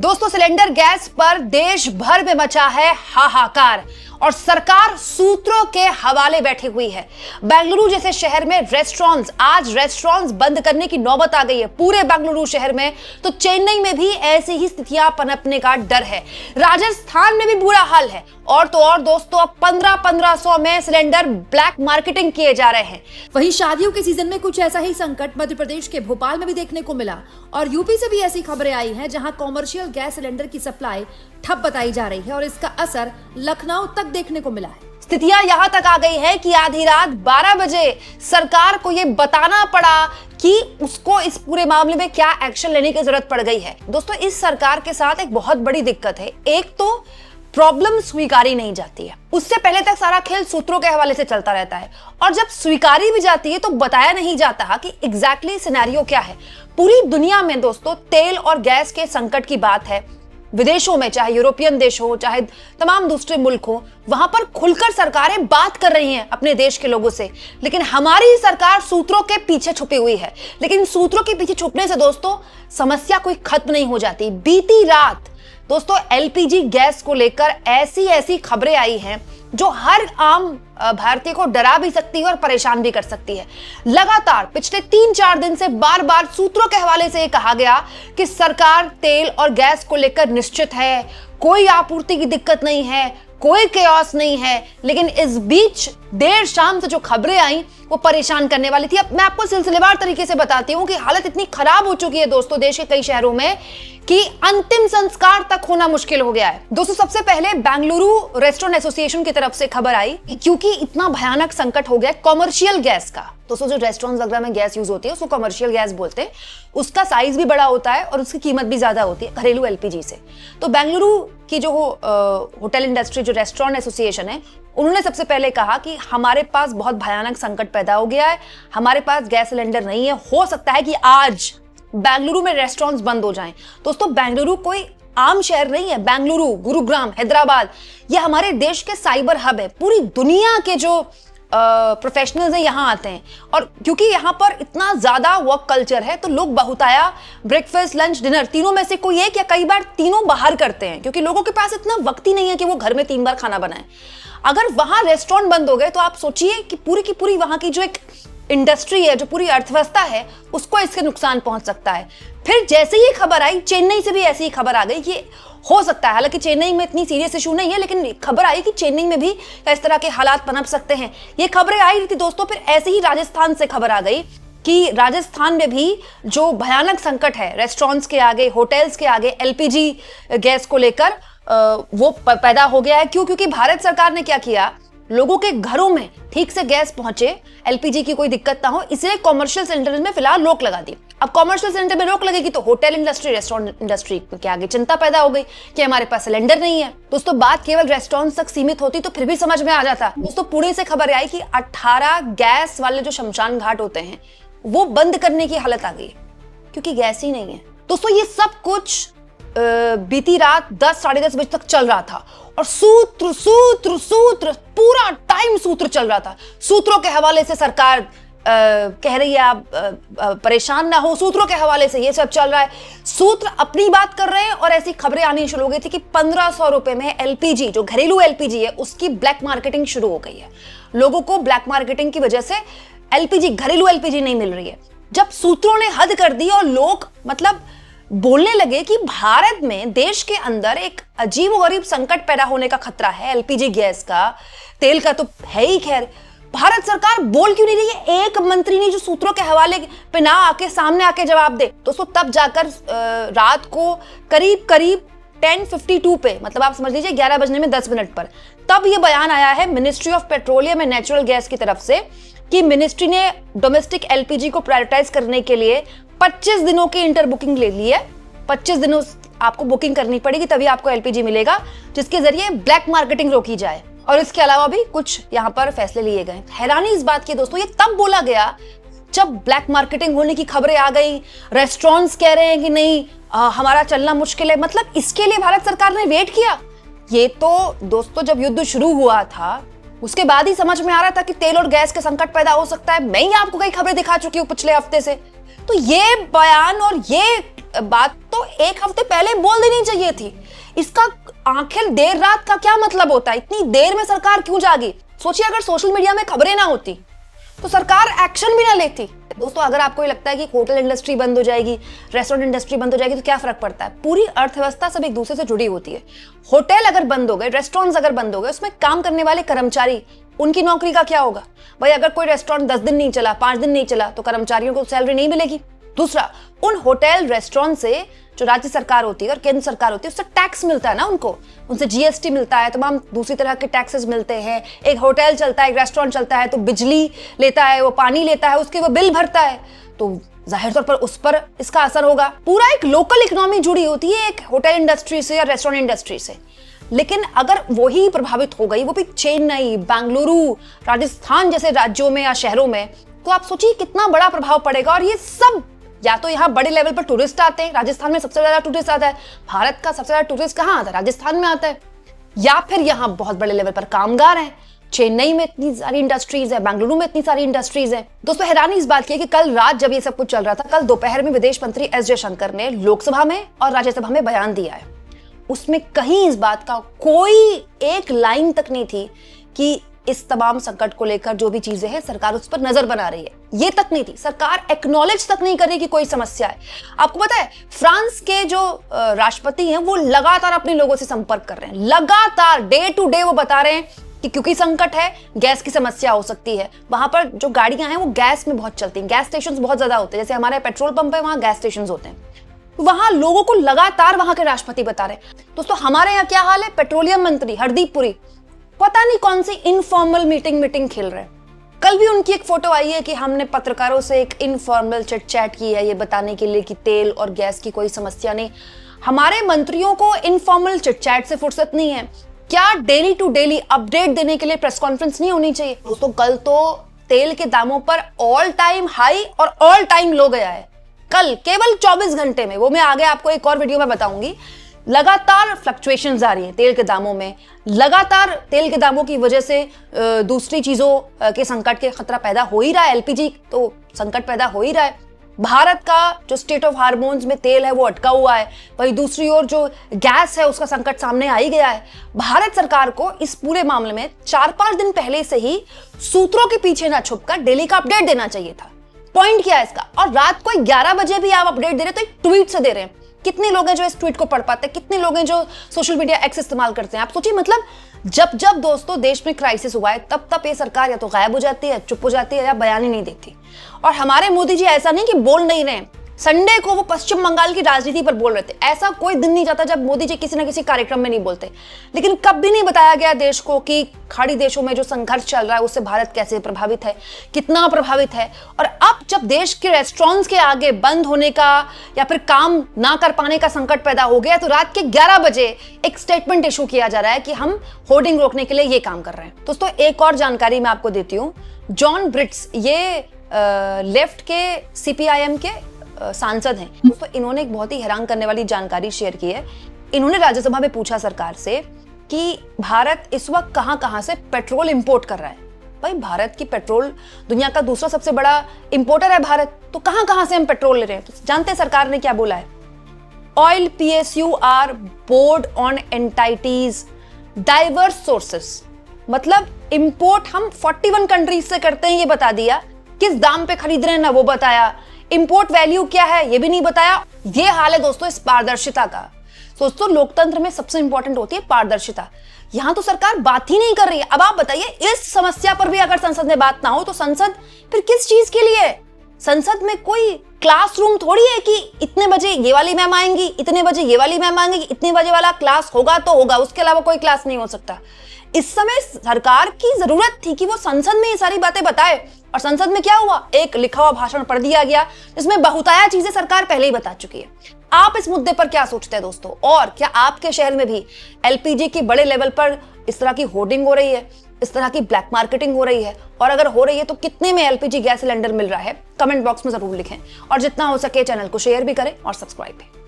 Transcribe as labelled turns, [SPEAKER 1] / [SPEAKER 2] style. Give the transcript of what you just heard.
[SPEAKER 1] दोस्तों, cylinder gas पर देश भर में मचा है हाहाकार और सरकार सूत्रों के हवाले बैठी हुई है। बेंगलुरु जैसे शहर में आज रेस्टोरेंट्स बंद करने की नौबत आ गई है पूरे बेंगलुरु शहर में। तो चेन्नई में भी ऐसी ही स्थितियां पनपने का डर है। राजस्थान में भी बुरा हाल है। और तो और दोस्तों, अब 1500 में सिलेंडर ब्लैक मार्केटिंग किए जा रहे हैं।
[SPEAKER 2] वहीं शादियों के सीजन में कुछ ऐसा ही संकट मध्य प्रदेश के भोपाल में भी देखने को मिला और यूपी से भी ऐसी खबरें आई हैं जहां कॉमर्शियल गैस सिलेंडर की सप्लाई ठप बताई जा रही है और इसका असर लखनऊ तक देखने को मिला है।
[SPEAKER 1] स्थितियां यहां तक आ गई है कि आधी रात 12 बजे सरकार को यह बताना पड़ा कि उसको इस पूरे मामले में क्या एक्शन लेने की जरूरत पड़ गई है। दोस्तों, इस सरकार के साथ एक बहुत बड़ी दिक्कत है। एक तो प्रॉब्लम स्वीकारी नहीं जाती है, उससे पहले तक सारा खेल सूत्रों के हवाले से चलता रहता है और जब स्वीकारी भी जाती है तो बताया नहीं जाता कि एग्जैक्टली सिनेरियो क्या है। पूरी दुनिया में दोस्तों तेल और गैस के संकट की बात है। विदेशों में, चाहे यूरोपियन देश हो, चाहे तमाम दूसरे मुल्क हो, वहां पर खुलकर सरकारें बात कर रही हैं अपने देश के लोगों से। लेकिन हमारी सरकार सूत्रों के पीछे छुपी हुई है। लेकिन सूत्रों के पीछे छुपने से दोस्तों समस्या कोई खत्म नहीं हो जाती। बीती रात दोस्तों एलपीजी गैस को लेकर ऐसी खबरें आई हैं जो हर आम भारतीय को डरा भी सकती है और परेशान भी कर सकती है। लगातार पिछले 3-4 दिन से बार बार सूत्रों के हवाले से कहा गया कि सरकार तेल और गैस को लेकर निश्चित है, कोई आपूर्ति की दिक्कत नहीं है, कोई केओस नहीं है। लेकिन इस बीच देर शाम से जो खबरें आई वो परेशान करने वाली थी। अब मैं आपको सिलसिलेवार तरीके से बताती हूँ कि हालत इतनी खराब हो चुकी है दोस्तों देश के कई शहरों में कि अंतिम संस्कार तक होना मुश्किल हो गया है। दोस्तों, सबसे पहले बेंगलुरु रेस्टोरेंट एसोसिएशन की तरफ से खबर आई क्योंकि इतना भयानक संकट हो गया कॉमर्शियल गैस का। दोस्तों, जो रेस्टोरेंट वगैरह में गैस यूज होती है उसको कॉमर्शियल गैस बोलते हैं। उसका साइज भी बड़ा होता है और उसकी कीमत भी ज्यादा होती है घरेलू एलपीजी से। तो बेंगलुरु की जो होटल इंडस्ट्री, जो रेस्टोरेंट एसोसिएशन है, उन्होंने सबसे पहले कहा कि हमारे पास बहुत भयानक संकट पैदा हो गया है, हमारे पास गैस सिलेंडर नहीं है, हो सकता है कि आज बेंगलुरु में रेस्टोरेंट्स बंद हो जाएं। दोस्तों, बेंगलुरु कोई आम शहर नहीं है। बेंगलुरु, गुरुग्राम, हैदराबाद, ये हमारे देश के साइबर हब है। पूरी दुनिया के जो प्रोफेशनल्स हैं यहाँ आते हैं और क्योंकि यहाँ पर इतना ज्यादा वर्क कल्चर है तो लोग बहुताया ब्रेकफास्ट, लंच, डिनर तीनों में से कोई एक या कई बार तीनों बाहर करते हैं क्योंकि लोगों के पास इतना वक्त ही नहीं है कि वो घर में 3 बार खाना बनाएं। अगर वहां रेस्टोरेंट बंद हो गए तो आप सोचिए कि पूरी की पूरी वहां की जो एक इंडस्ट्री है, जो पूरी अर्थव्यवस्था है, उसको इससे नुकसान पहुंच सकता है। फिर जैसे ही खबर आई, चेन्नई से भी ऐसी ही खबर आ गई कि हो सकता है, हालांकि चेन्नई में इतनी सीरियस इशू नहीं है, लेकिन खबर आई कि चेन्नई में भी इस तरह के हालात पनप सकते हैं। ये खबरें आई रही थी दोस्तों। फिर ऐसे ही राजस्थान से खबर आ गई कि राजस्थान में भी जो भयानक संकट है रेस्टोरेंट्स के आगे, होटल्स के आगे एलपीजी गैस को लेकर वो पैदा हो गया है। क्यों? क्योंकि भारत सरकार ने क्या किया, लोगों के घरों में ठीक से गैस पहुंचे, एलपीजी की कोई दिक्कत ना हो, इसलिए कॉमर्शियल सिलेंडर में फिलहाल रोक लगा दी। अब कॉमर्शियल सिलेंडर में रोक लगेगी तो होटल इंडस्ट्री, रेस्टोरेंट इंडस्ट्री के आगे चिंता पैदा हो गई कि हमारे पास सिलेंडर नहीं है। दोस्तों, बात केवल रेस्टोरेंट तक सीमित होती तो फिर भी समझ में आ जाता। दोस्तों, पुणे से खबर आई कि 18 गैस वाले जो शमशान घाट होते हैं वो बंद करने की हालत आ गई क्योंकि गैस ही नहीं है। दोस्तों, ये सब कुछ बीती रात 10-10:30 बजे तक चल रहा था और सूत्र पूरा टाइम सूत्र चल रहा था। सूत्रों के हवाले से सरकार कह रही है आप परेशान ना हो, सूत्रों के हवाले से ये सब चल रहा है। सूत्र अपनी बात कर रहे हैं और ऐसी खबरें आनी शुरू हो गई थी कि 1500 रुपए में एलपीजी, जो घरेलू एलपीजी है, उसकी ब्लैक मार्केटिंग शुरू हो गई है। लोगों को ब्लैक मार्केटिंग की वजह से एलपीजी, घरेलू एलपीजी नहीं मिल रही है। जब सूत्रों ने हद कर दी और लोग मतलब बोलने लगे कि भारत में, देश के अंदर एक अजीबोगरीब संकट पैदा होने का खतरा है एलपीजी गैस का, तेल का तो है ही, खैर भारत सरकार बोल क्यों नहीं रही है? एक मंत्री ने जो सूत्रों के हवाले पे ना आके सामने आके जवाब दे। दोस्तों, तब जाकर रात को करीब 10:52 पे, मतलब आप समझ लीजिए 11 बजने में 10 मिनट पर, तब ये बयान आया है ministry of petroleum and natural gas की तरफ से कि मिनिस्ट्री ने डोमेस्टिक एलपीजी को प्रायोरिटाइज करने के लिए 25 दिनों की इंटर बुकिंग ले ली है। 25 दिनों आपको बुकिंग करनी पड़ेगी तभी आपको एलपीजी मिलेगा, जिसके जरिए ब्लैक मार्केटिंग रोकी जाए। और इसके अलावा भी कुछ यहाँ पर फैसले लिए गए। हैरानी इस बात की दोस्तों, ये तब बोला गया जब ब्लैक मार्केटिंग होने की खबरें आ गई। रेस्टोरेंट्स कह रहे हैं कि नहीं, हमारा चलना मुश्किल है। मतलब इसके लिए भारत सरकार ने वेट किया। ये तो दोस्तों जब युद्ध शुरू हुआ था उसके बाद ही समझ में आ रहा था कि तेल और गैस के संकट पैदा हो सकता है। मैं ही आपको कई खबरें दिखा चुकी हूँ पिछले हफ्ते से। तो ये बयान और ये बात तो एक हफ्ते पहले बोल देनी चाहिए थी। इसका आखिर देर रात का क्या मतलब होता है? इतनी देर में सरकार क्यों जागी? सोचिए अगर सोशल मीडिया में खबरें ना होती तो सरकार एक्शन भी ना लेती। दोस्तों, अगर आपको ये लगता है कि होटल इंडस्ट्री बंद हो जाएगी, रेस्टोरेंट इंडस्ट्री बंद हो जाएगी, तो क्या फर्क पड़ता है? पूरी अर्थव्यवस्था सब एक दूसरे से जुड़ी होती है। होटल अगर बंद हो गए, रेस्टोरेंट्स अगर बंद हो गए, उसमें काम करने वाले कर्मचारी, उनकी नौकरी का क्या होगा? भाई अगर कोई रेस्टोरेंट 10 दिन नहीं चला, 5 दिन नहीं चला, तो कर्मचारियों को सैलरी नहीं मिलेगी। दूसरा, उन होटल रेस्टोरेंट से जो राज्य सरकार होती है और केंद्र सरकार होती है, उससे टैक्स मिलता है ना उनको, उनसे जीएसटी मिलता है, तमाम दूसरी तरह के टैक्सेस मिलते हैं। एक होटल चलता है, एक रेस्टोरेंट चलता है तो बिजली लेता है, वो पानी लेता है, उसके वो बिल भरता है, तो जाहिर तौर पर उस पर इसका असर होगा। पूरा एक लोकल इकोनॉमी जुड़ी होती है एक होटल इंडस्ट्री से या रेस्टोरेंट इंडस्ट्री से। लेकिन अगर वही प्रभावित हो गई, वो भी चेन्नई, बेंगलुरु, राजस्थान जैसे राज्यों में या शहरों में, तो आप सोचिए कितना बड़ा प्रभाव पड़ेगा। और ये सब या तो यहाँ बड़े लेवल पर टूरिस्ट आते हैं, राजस्थान में सबसे ज्यादा टूरिस्ट आता है, भारत का सबसे ज्यादा टूरिस्ट कहाँ आता है? राजस्थान में आता है। या फिर यहाँ बहुत बड़े लेवल पर कामगार हैं, चेन्नई में इतनी सारी इंडस्ट्रीज है, बेंगलुरु में इतनी सारी इंडस्ट्रीज है। दोस्तों, हैरानी इस बात की है कि कल रात जब ये सब कुछ चल रहा था, कल दोपहर में विदेश मंत्री एस जयशंकर ने लोकसभा में और राज्यसभा में बयान दिया है। उसमें कहीं इस बात का कोई एक लाइन तक नहीं थी कि इस तमाम संकट को लेकर जो भी चीजें हैं सरकार उस पर नजर बना रही है, ये तक नहीं थी। सरकार एक्नॉलेज तक नहीं कर रही कि कोई समस्या है। आपको पता है फ्रांस के जो राष्ट्रपति हैं वो लगातार अपने लोगों से संपर्क कर रहे हैं, लगातार डे टू डे वो बता रहे हैं कि क्योंकि संकट है, गैस की समस्या हो सकती है। वहां पर जो गाड़ियां हैं वो गैस में बहुत चलती हैं, गैस स्टेशन बहुत ज्यादा होते हैं, जैसे हमारे पेट्रोल पंप है वहां गैस स्टेशन होते हैं। वहां लोगों को लगातार वहां के राष्ट्रपति बता रहे हैं। दोस्तों, हमारे यहाँ क्या हाल है? पेट्रोलियम मंत्री हरदीप पुरी पता नहीं कौन सी इनफॉर्मल मीटिंग खेल रहे हैं। कल भी उनकी एक फोटो आई है कि हमने पत्रकारों से एक इनफॉर्मल चिट चैट की है, ये बताने के लिए कि तेल और गैस की कोई समस्या नहीं। हमारे मंत्रियों को इनफॉर्मल चिट चैट से फुर्सत नहीं है क्या? डेली टू डेली अपडेट देने के लिए प्रेस कॉन्फ्रेंस नहीं होनी चाहिए? दोस्तों, कल तो तेल के दामों पर ऑल टाइम हाई और ऑल टाइम लो गया है। कल केवल 24 घंटे में, वो मैं आगे आपको एक और वीडियो में बताऊंगी। लगातार फ्लक्चुएशंस आ रही हैं तेल के दामों में, लगातार तेल के दामों की वजह से दूसरी चीजों के संकट के खतरा पैदा हो ही रहा है। एलपीजी तो संकट पैदा हो ही रहा है। भारत का जो स्टेट ऑफ हार्मोन्स में तेल है वो अटका हुआ है, वही दूसरी ओर जो गैस है उसका संकट सामने आ ही गया है। भारत सरकार को इस पूरे मामले में 4-5 दिन पहले से ही सूत्रों के पीछे ना छुपकर डेली का अपडेट देना चाहिए था। पॉइंट क्या है इसका? और रात को 11 बजे भी आप अपडेट दे रहे तो एक ट्वीट से दे रहे हैं। कितने लोग हैं जो इस ट्वीट को पढ़ पाते हैं? कितने लोग हैं जो सोशल मीडिया एक्स इस्तेमाल करते हैं? आप सोचिए, मतलब जब जब दोस्तों देश में क्राइसिस हुआ है तब तब ये सरकार या तो गायब हो जाती है, चुप हो जाती है, या बयान ही नहीं देती। और हमारे मोदी जी ऐसा नहीं कि बोल नहीं रहे, संडे को वो पश्चिम बंगाल की राजनीति पर बोल रहे थे। ऐसा कोई दिन नहीं जाता जब मोदी जी किसी न किसी कार्यक्रम में नहीं बोलते। लेकिन कभी नहीं बताया गया देश को कि खाड़ी देशों में जो संघर्ष चल रहा है उससे भारत कैसे प्रभावित है, कितना प्रभावित है। और अब जब देश के रेस्टोरेंट्स के आगे बंद होने का या फिर काम ना कर पाने का संकट पैदा हो गया, तो रात के 11 बजे एक स्टेटमेंट इशू किया जा रहा है कि हम होर्डिंग रोकने के लिए ये काम कर रहे हैं। दोस्तों, एक और जानकारी मैं आपको देती हूँ। जॉन ब्रिट्स, ये लेफ्ट के सीपीआईएम के सांसद हैं। दोस्तों, इन्होंने एक बहुत ही हैरान करने वाली जानकारी शेयर की है। इन्होंने राज्यसभा में पूछा सरकार से कि भारत इस वक्त कहां से पेट्रोल इंपोर्ट कर रहा है। भाई, भारत की पेट्रोल दुनिया का दूसरा सबसे बड़ा इंपोर्टर है भारत, तो कहां से हम पेट्रोल ले रहे हैं? तो जानते हैं सरकार ने क्या बोला है? Oil PSU are board on entities diverse sources. मतलब इंपोर्ट हम 41 कंट्रीज से करते हैं, ये बता दिया। किस दाम पे खरीद रहे हैं ना वो बताया। इंपोर्ट वैल्यू क्या है ये भी नहीं बताया। ये हाल है दोस्तों इस पारदर्शिता का। दोस्तों, लोकतंत्र में सबसे इंपॉर्टेंट होती है पारदर्शिता। यहां तो सरकार बात ही नहीं कर रही है। अब आप बताइए, इस समस्या पर भी अगर संसद में बात ना हो तो संसद फिर किस चीज के लिए? संसद में कोई क्लासरूम थोड़ी है कि इतने बजे ये वाली मैम आएंगी, इतने बजे ये वाली मैम आएंगी, इतने बजे वाला क्लास होगा तो होगा, उसके अलावा कोई क्लास नहीं हो सकता। इस समय सरकार की जरूरत थी कि वो संसद में ये सारी बातें बताए। और संसद में क्या हुआ? एक लिखा हुआ भाषण पढ़ दिया गया जिसमें बहुतायत चीजें सरकार पहले ही बता चुकी है। आप इस मुद्दे पर क्या सोचते हैं दोस्तों? और क्या आपके शहर में भी एलपीजी की बड़े लेवल पर इस तरह की होर्डिंग हो रही है, इस तरह की ब्लैक मार्केटिंग हो रही है? और अगर हो रही है तो कितने में एलपीजी गैस सिलेंडर मिल रहा है? कमेंट बॉक्स में जरूर लिखें। और जितना हो सके चैनल को शेयर भी करें और सब्सक्राइब भी।